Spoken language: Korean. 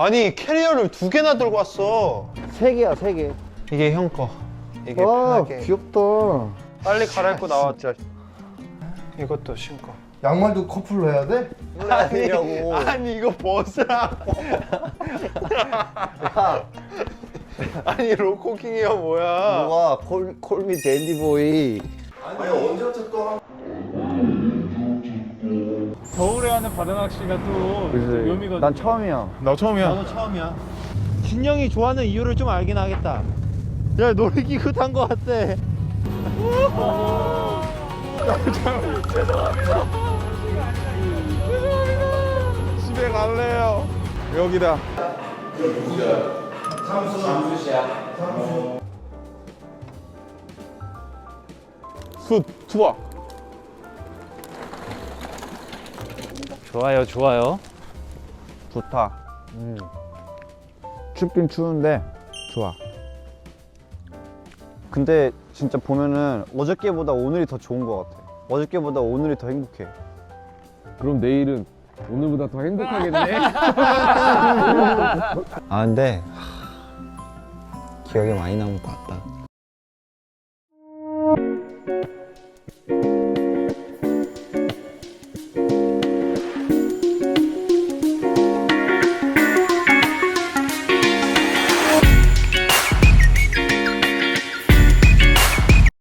아니 캐리어를 2개나 들고 왔어. 3개야 3개. 이게 형 거. 이게 와 편하게. 귀엽다. 빨리 갈아입고 나와 진짜. 이것도 신고. 양말도 커플로 해야 돼? 아니냐고. 아니 이거 벗으라고. 아니 로코킹이야 뭐야. 누가 콜미 댄디보이. 아니 언제부터 또 겨울에 하는 바다 낚시가 또 묘미거든. 난 처음이야. 나 처음이야. 나도 처음이야. 진영이 좋아하는 이유를 좀 알긴 하겠다. 야 놀이기구 탄 거 같아. 집에 갈래요. 여기다. 숯 투어. 좋아요 좋아요. 좋다. 춥긴 추운데 좋아. 근데 진짜 보면은 어저께보다 오늘이 더 좋은 것 같아. 어저께보다 오늘이 더 행복해. 그럼 내일은 오늘보다 더 행복하겠네. 아 근데 기억에 많이 남을 것 같다.